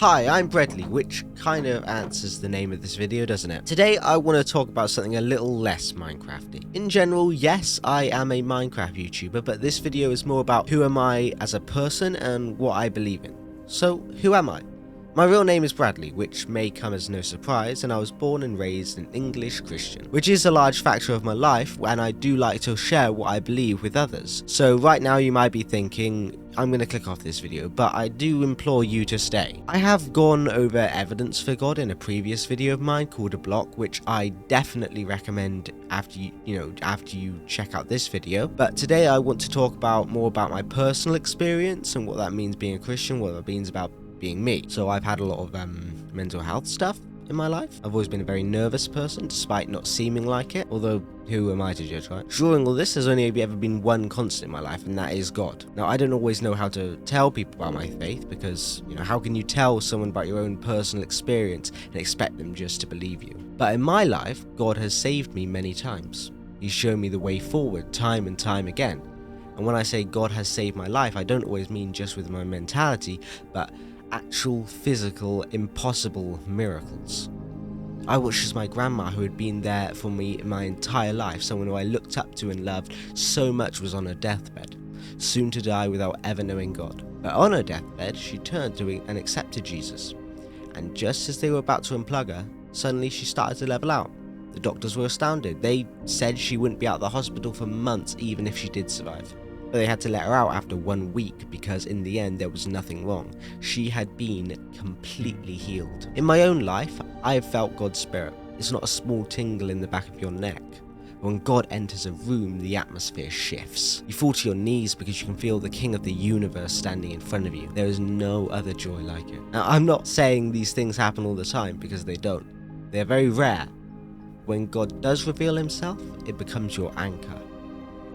Hi, I'm Bradley, which kind of answers the name of this video, doesn't it? Today I want to talk about something a little less Minecrafty. In general, yes, I am a Minecraft YouTuber, but this video is more about who am I as a person and what I believe in. So, who am I? My real name is Bradley, which may come as no surprise, and I was born and raised an English Christian, which is a large factor of my life, and I do like to share what I believe with others. So right now you might be thinking, I'm going to click off this video, but I do implore you to stay. I have gone over evidence for God in a previous video of mine called A Block, which I definitely recommend after you check out this video. But today I want to talk more about my personal experience and what that means being a Christian, what that means about being me. So I've had a lot of mental health stuff in my life. I've always been a very nervous person, despite not seeming like it, although who am I to judge, right? During all this, there's only ever been one constant in my life, and that is God. Now, I don't always know how to tell people about my faith, because, how can you tell someone about your own personal experience and expect them just to believe you? But in my life, God has saved me many times. He's shown me the way forward time and time again. And when I say God has saved my life, I don't always mean just with my mentality, but actual physical impossible miracles. I watched as my grandma, who had been there for me my entire life, someone who I looked up to and loved so much, was on her deathbed, soon to die without ever knowing God. But on her deathbed, she turned to and accepted Jesus. And just as they were about to unplug her, suddenly she started to level out. The doctors were astounded. They said she wouldn't be out of the hospital for months even if she did survive. But they had to let her out after 1 week because in the end there was nothing wrong. She had been completely healed. In my own life, I have felt God's spirit. It's not a small tingle in the back of your neck. When God enters a room, the atmosphere shifts. You fall to your knees because you can feel the King of the universe standing in front of you. There is no other joy like it. Now, I'm not saying these things happen all the time, because they don't. They're very rare. When God does reveal himself, it becomes your anchor.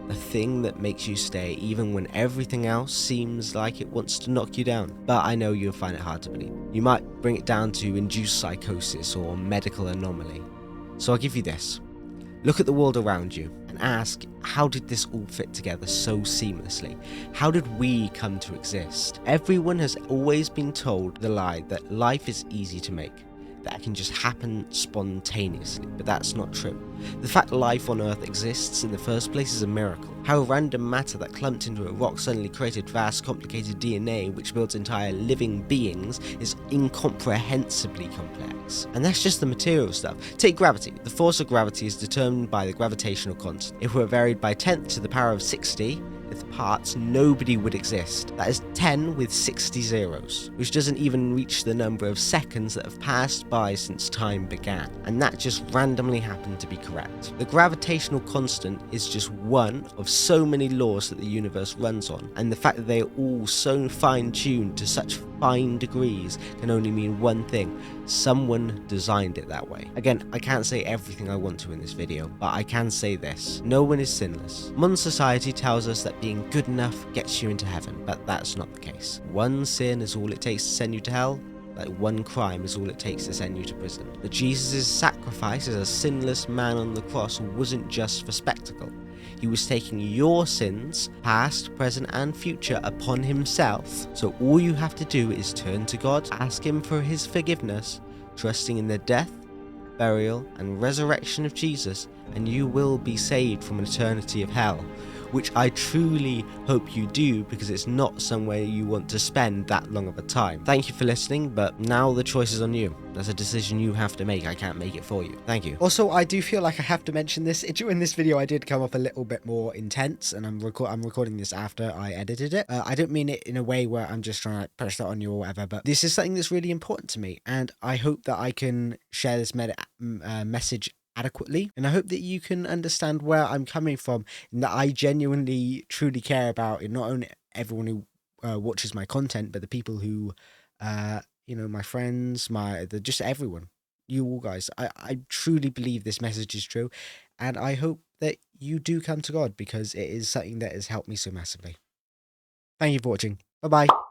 The thing that makes you stay even when everything else seems like it wants to knock you down. But I know you'll find it hard to believe. You might bring it down to induced psychosis or medical anomaly. So I'll give you this. Look at the world around you and ask, how did this all fit together so seamlessly? How did we come to exist? Everyone has always been told the lie that life is easy to make, that can just happen spontaneously, but that's not true. The fact life on Earth exists in the first place is a miracle. How random matter that clumped into a rock suddenly created vast, complicated DNA which builds entire living beings is incomprehensibly complex. And that's just the material stuff. Take gravity. The force of gravity is determined by the gravitational constant. If it were varied by 10 to the power of 60, with parts, nobody would exist. That is 10 with 60 zeros, which doesn't even reach the number of seconds that have passed by since time began. And that just randomly happened to be correct. The gravitational constant is just one of so many laws that the universe runs on, and the fact that they are all so fine-tuned to such fine degrees can only mean one thing: someone designed it that way. Again, I can't say everything I want to in this video, but I can say this: no one is sinless. Modern society tells us that being good enough gets you into heaven, but that's not the case. One sin is all it takes to send you to hell, like one crime is all it takes to send you to prison. But Jesus' sacrifice as a sinless man on the cross wasn't just for spectacle. He was taking your sins, past, present, and future, upon himself. So all you have to do is turn to God, ask him for his forgiveness, trusting in the death, burial, and resurrection of Jesus, and you will be saved from an eternity of hell, which I truly hope you do, because it's not somewhere you want to spend that long of a time. Thank you for listening, but now the choice is on you. That's a decision you have to make. I can't make it for you. Thank you. Also, I do feel like I have to mention this. During this video, I did come off a little bit more intense, and I'm recording this after I edited it. I don't mean it in a way where I'm just trying to push that on you or whatever, but this is something that's really important to me, and I hope that I can share this message adequately, and I hope that you can understand where I'm coming from, and that I genuinely truly care about not only everyone who watches my content, but the people who my friends, just everyone, you all guys. I truly believe this message is true, and I hope that you do come to God, because it is something that has helped me so massively. Thank you for watching. Bye bye.